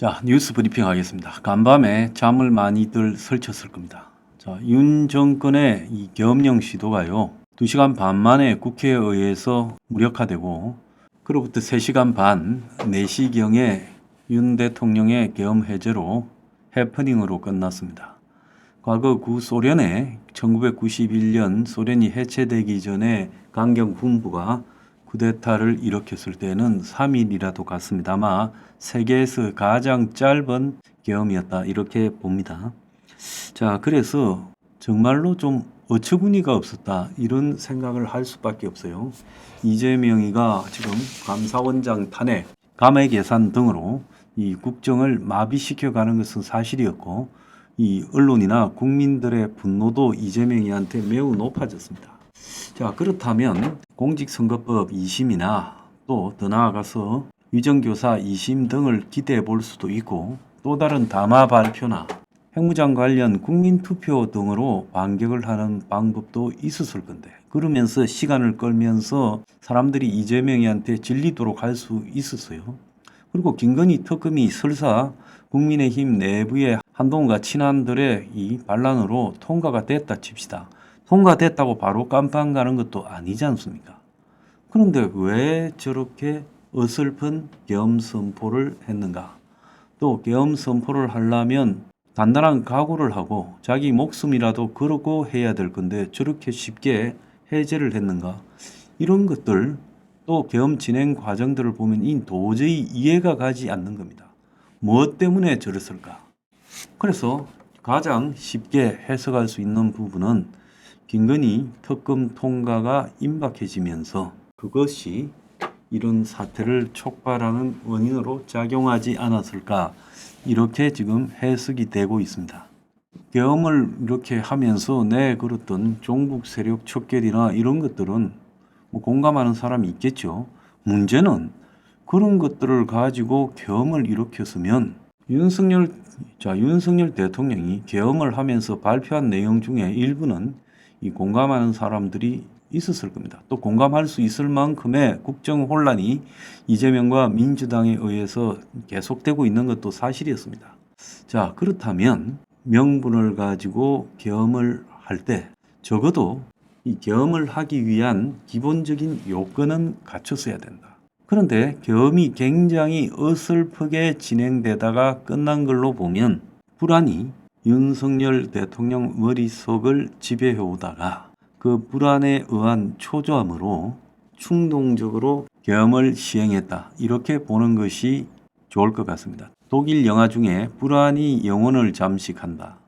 자, 뉴스 브리핑 하겠습니다. 간밤에 잠을 많이들 설쳤을 겁니다. 자, 윤 정권의 이 계엄령 시도가요, 2시간 반 만에 국회에 의해서 무력화되고, 그로부터 3시간 반, 4시경에 윤 대통령의 계엄 해제로 해프닝으로 끝났습니다. 과거 구소련의 1991년 소련이 해체되기 전에 강경 군부가 쿠데타를 일으켰을 때는 3일이라도 갔습니다. 아마 세계에서 가장 짧은 계엄이었다 이렇게 봅니다. 자, 그래서 정말로 좀 어처구니가 없었다 이런 생각을 할 수밖에 없어요. 이재명이가 지금 감사원장 탄핵, 감액 예산 등으로 이 국정을 마비시켜가는 것은 사실이었고, 이 언론이나 국민들의 분노도 이재명이한테 매우 높아졌습니다. 자, 그렇다면 공직선거법 2심이나 또 더 나아가서 위정교사 2심 등을 기대해 볼 수도 있고, 또 다른 담화 발표나 핵무장 관련 국민투표 등으로 반격을 하는 방법도 있었을 건데, 그러면서 시간을 끌면서 사람들이 이재명이한테 질리도록 할 수 있었어요. 그리고 김건희 특검이 설사 국민의힘 내부의 한동훈과 친한들의 이 반란으로 통과가 됐다 칩시다. 통과됐다고 바로 깜빵 가는 것도 아니지 않습니까? 그런데 왜 저렇게 어설픈 계엄 선포를 했는가? 또 계엄 선포를 하려면 단단한 각오를 하고 자기 목숨이라도 걸고 해야 될 건데 저렇게 쉽게 해제를 했는가? 이런 것들, 또 계엄 진행 과정들을 보면 도저히 이해가 가지 않는 겁니다. 무엇 때문에 저랬을까? 그래서 가장 쉽게 해석할 수 있는 부분은 김건희 특검 통과가 임박해지면서 그것이 이런 사태를 촉발하는 원인으로 작용하지 않았을까, 이렇게 지금 해석이 되고 있습니다. 계엄을 이렇게 하면서 내걸었던 종북 세력 척결이나 이런 것들은 뭐 공감하는 사람이 있겠죠. 문제는 그런 것들을 가지고 계엄을 일으켰으면 윤석열 대통령이 계엄을 하면서 발표한 내용 중에 일부는 이 공감하는 사람들이 있었을 겁니다. 또 공감할 수 있을 만큼의 국정 혼란이 이재명과 민주당에 의해서 계속되고 있는 것도 사실이었습니다. 자, 그렇다면 명분을 가지고 계엄을 할 때 적어도 이 계엄을 하기 위한 기본적인 요건은 갖췄어야 된다. 그런데 계엄이 굉장히 어설프게 진행되다가 끝난 걸로 보면 불안이 윤석열 대통령 머릿속을 지배해 오다가 그 불안에 의한 초조함으로 충동적으로 계엄을 시행했다, 이렇게 보는 것이 좋을 것 같습니다. 독일 영화 중에 불안이 영혼을 잠식한다,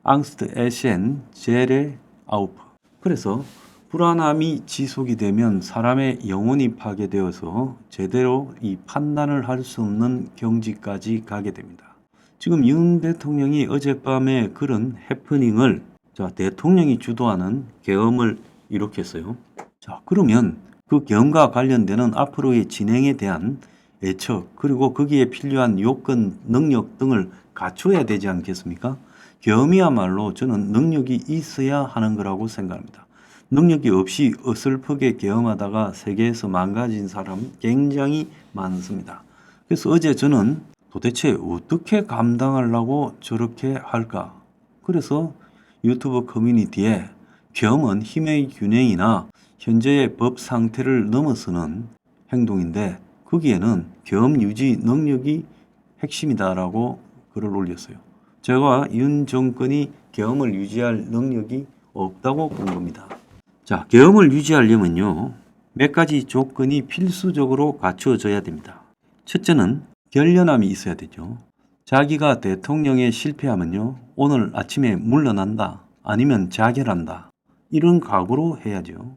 앙스트 에센 제레 아우프. 그래서 불안함이 지속이 되면 사람의 영혼이 파괴되어서 제대로 이 판단을 할 수 없는 경지까지 가게 됩니다. 지금 윤 대통령이 어젯밤에 그런 해프닝을, 대통령이 주도하는 계엄을 일으켰어요. 자, 그러면 그 계엄과 관련되는 앞으로의 진행에 대한 예측, 그리고 거기에 필요한 요건, 능력 등을 갖춰야 되지 않겠습니까? 계엄이야말로 저는 능력이 있어야 하는 거라고 생각합니다. 능력이 없이 어설프게 계엄하다가 세계에서 망가진 사람 굉장히 많습니다. 그래서 어제 저는 도대체 어떻게 감당하려고 저렇게 할까? 그래서 유튜브 커뮤니티에 계엄은 힘의 균형이나 현재의 법 상태를 넘어서는 행동인데 거기에는 계엄 유지 능력이 핵심이다라고 글을 올렸어요. 제가 윤 정권이 계엄을 유지할 능력이 없다고 본 겁니다. 자, 계엄을 유지하려면요, 몇 가지 조건이 필수적으로 갖추어져야 됩니다. 첫째는 결연함이 있어야 되죠. 자기가 대통령에 실패하면요, 오늘 아침에 물러난다, 아니면 자결한다, 이런 각오로 해야죠.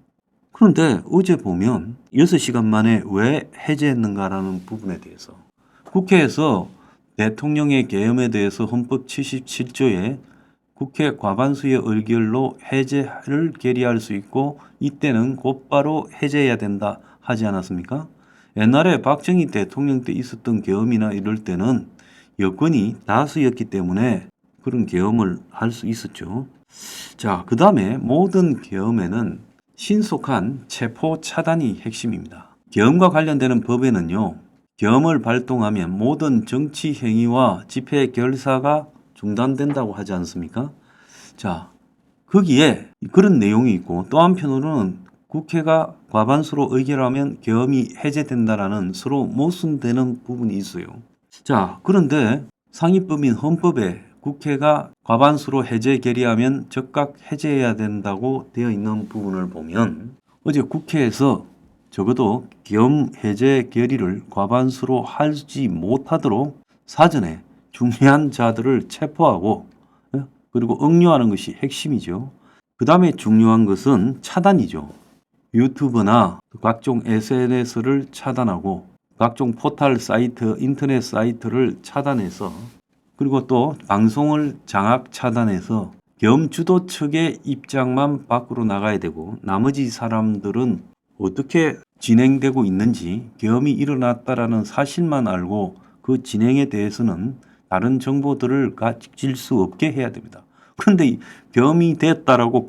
그런데 어제 보면 6시간 만에 왜 해제했는가라는 부분에 대해서 국회에서 대통령의 계엄에 대해서 헌법 77조에 국회 과반수의 의결로 해제를 결의할 수 있고 이때는 곧바로 해제해야 된다 하지 않았습니까? 옛날에 박정희 대통령 때 있었던 계엄이나 이럴 때는 여건이 다수였기 때문에 그런 계엄을 할 수 있었죠. 자, 그 다음에 모든 계엄에는 신속한 체포 차단이 핵심입니다. 계엄과 관련되는 법에는요, 계엄을 발동하면 모든 정치 행위와 집회 결사가 중단된다고 하지 않습니까? 자, 거기에 그런 내용이 있고 또 한편으로는 국회가 과반수로 의결하면 계엄이 해제된다라는 서로 모순되는 부분이 있어요. 자, 그런데 상위법인 헌법에 국회가 과반수로 해제 결의하면 즉각 해제해야 된다고 되어 있는 부분을 보면 어제 국회에서 적어도 계엄 해제 결의를 과반수로 하지 못하도록 사전에 중요한 자들을 체포하고 그리고 억류하는 것이 핵심이죠. 그 다음에 중요한 것은 차단이죠. 유튜브나 각종 SNS를 차단하고 각종 포털 사이트, 인터넷 사이트를 차단해서 그리고 또 방송을 장악 차단해서 계엄 주도 측의 입장만 밖으로 나가야 되고 나머지 사람들은 어떻게 진행되고 있는지 계엄이 일어났다라는 사실만 알고 그 진행에 대해서는 다른 정보들을 가질 수 없게 해야 됩니다. 그런데 계엄이 됐다라고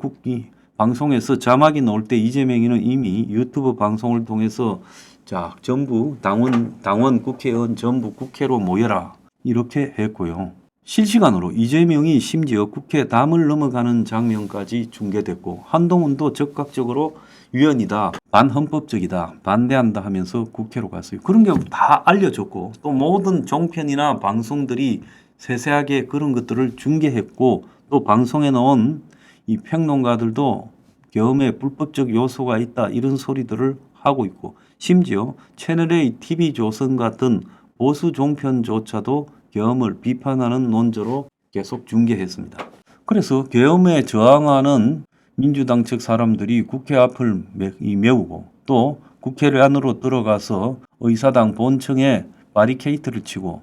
방송에서 자막이 나올 때 이재명이는 이미 유튜브 방송을 통해서 자, 전부 당원 국회의원 전부 국회로 모여라 이렇게 했고요. 실시간으로 이재명이 심지어 국회 담을 넘어가는 장면까지 중계됐고 한동훈도 적극적으로 위헌이다, 반헌법적이다, 반대한다 하면서 국회로 갔어요. 그런 게 다 알려졌고 또 모든 종편이나 방송들이 세세하게 그런 것들을 중계했고 또 방송에 나온 이 평론가들도 계엄에 불법적 요소가 있다 이런 소리들을 하고 있고 심지어 채널A, TV조선 같은 보수 종편조차도 계엄을 비판하는 논조로 계속 중계했습니다. 그래서 계엄에 저항하는 민주당 측 사람들이 국회 앞을 메우고 또 국회를 안으로 들어가서 의사당 본청에 바리케이트를 치고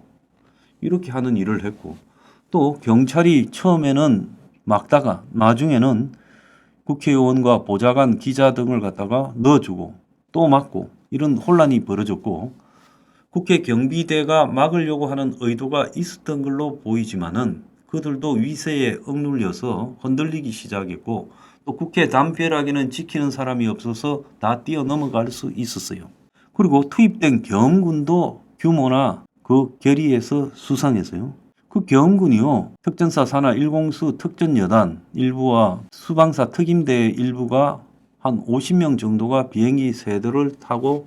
이렇게 하는 일을 했고 또 경찰이 처음에는 막다가 나중에는 국회의원과 보좌관, 기자 등을 갖다가 넣어주고 또 막고 이런 혼란이 벌어졌고 국회 경비대가 막으려고 하는 의도가 있었던 걸로 보이지만은 그들도 위세에 억눌려서 흔들리기 시작했고 또 국회 담벼락에는 지키는 사람이 없어서 다 뛰어넘어갈 수 있었어요. 그리고 투입된 계엄군도 규모나 그 결의에서 수상했어요. 그 계엄군이요. 특전사 산하 1공수 특전여단 일부와 수방사 특임대 일부가 한 50명 정도가 비행기 세대를 타고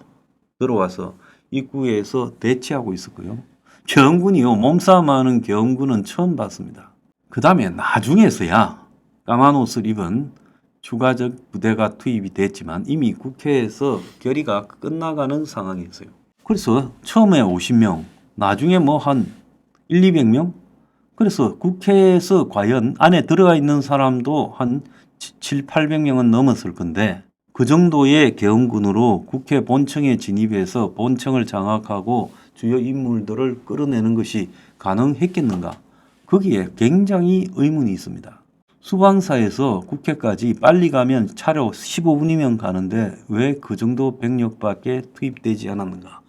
들어와서 입구에서 대치하고 있었고요. 계엄군이요. 몸싸움하는 계엄군은 처음 봤습니다. 그 다음에 나중에서야 까만 옷을 입은 추가적 부대가 투입이 됐지만 이미 국회에서 결의가 끝나가는 상황이었어요. 그래서 처음에 50명, 나중에 뭐 한 200명? 그래서 국회에서 과연 안에 들어가 있는 사람도 한 7, 800명은 넘었을 건데 그 정도의 계엄군으로 국회 본청에 진입해서 본청을 장악하고 주요 인물들을 끌어내는 것이 가능했겠는가? 거기에 굉장히 의문이 있습니다. 수방사에서 국회까지 빨리 가면 차로 15분이면 가는데 왜 그 정도 병력밖에 투입되지 않았는가?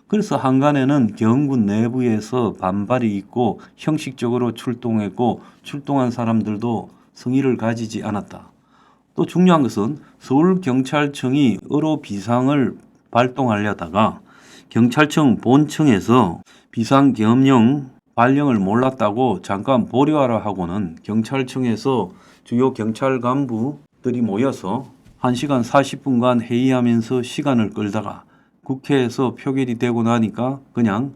그래서 한간에는 계엄군 내부에서 반발이 있고 형식적으로 출동했고 출동한 사람들도 성의를 가지지 않았다. 또 중요한 것은 서울경찰청이 의료 비상을 발동하려다가 경찰청 본청에서 비상계엄령 발령을 몰랐다고 잠깐 보류하라 하고는 경찰청에서 주요 경찰 간부들이 모여서 1시간 40분간 회의하면서 시간을 끌다가 국회에서 표결이 되고 나니까 그냥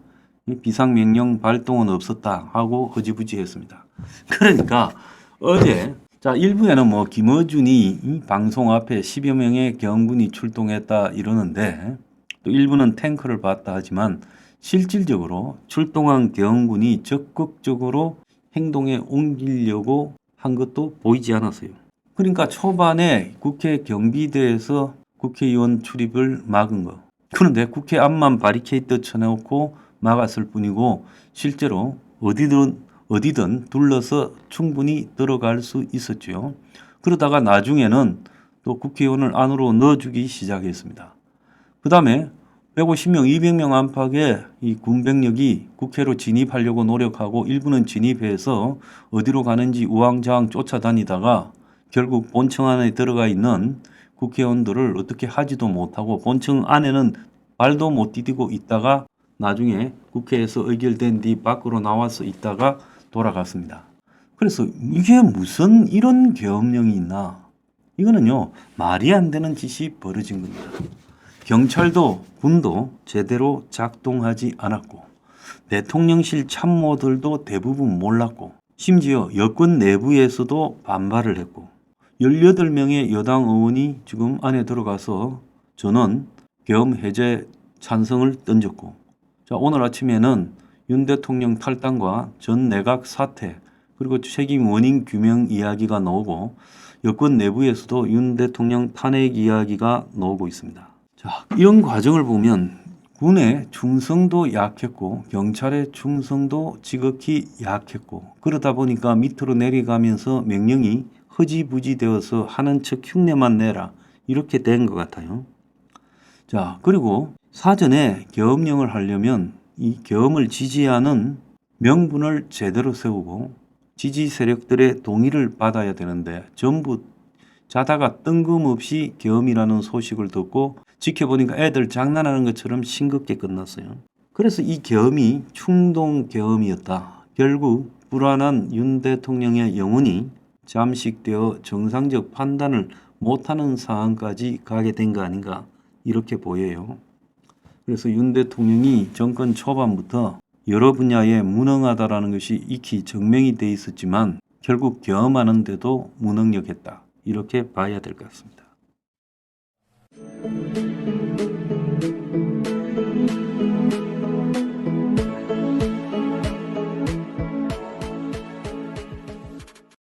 비상명령 발동은 없었다 하고 흐지부지 했습니다. 그러니까 어제 자 일부에는 뭐 김어준이 방송 앞에 10여 명의 계엄군이 출동했다 이러는데 또 일부는 탱크를 봤다 하지만 실질적으로 출동한 계엄군이 적극적으로 행동에 옮기려고 한 것도 보이지 않았어요. 그러니까 초반에 국회 경비대에서 국회의원 출입을 막은 거. 그런데 국회 앞만 바리케이트 쳐놓고 막았을 뿐이고 실제로 어디든 둘러서 충분히 들어갈 수 있었죠. 그러다가 나중에는 또 국회의원을 안으로 넣어주기 시작했습니다. 그 다음에 150명, 200명 안팎의 이 군병력이 국회로 진입하려고 노력하고 일부는 진입해서 어디로 가는지 우왕좌왕 쫓아다니다가 결국 본청 안에 들어가 있는 국회의원들을 어떻게 하지도 못하고 본청 안에는 발도 못 디디고 있다가 나중에 국회에서 의결된 뒤 밖으로 나와서 있다가 돌아갔습니다. 그래서 이게 무슨 이런 계엄령이 있나? 이거는요, 말이 안 되는 짓이 벌어진 겁니다. 경찰도 군도 제대로 작동하지 않았고, 대통령실 참모들도 대부분 몰랐고, 심지어 여권 내부에서도 반발을 했고, 18명의 여당 의원이 지금 안에 들어가서 전원 계엄 해제 찬성을 던졌고, 자, 오늘 아침에는 윤 대통령 탈당과 전 내각 사퇴, 그리고 책임 원인 규명 이야기가 나오고, 여권 내부에서도 윤 대통령 탄핵 이야기가 나오고 있습니다. 자, 이런 과정을 보면 군의 충성도 약했고 경찰의 충성도 지극히 약했고, 그러다 보니까 밑으로 내려가면서 명령이 허지부지 되어서 하는 척 흉내만 내라, 이렇게 된 것 같아요. 자, 그리고 사전에 계엄령을 하려면 이 계엄을 지지하는 명분을 제대로 세우고 지지 세력들의 동의를 받아야 되는데, 전부 자다가 뜬금없이 계엄이라는 소식을 듣고 지켜보니까 애들 장난하는 것처럼 싱겁게 끝났어요. 그래서 이 계엄이 충동 계엄이었다. 결국 불안한 윤 대통령의 영혼이 잠식되어 정상적 판단을 못하는 상황까지 가게 된 거 아닌가, 이렇게 보여요. 그래서 윤 대통령이 정권 초반부터 여러 분야에 무능하다라는 것이 익히 증명이 돼 있었지만 결국 계엄하는 데도 무능력했다, 이렇게 봐야 될 것 같습니다.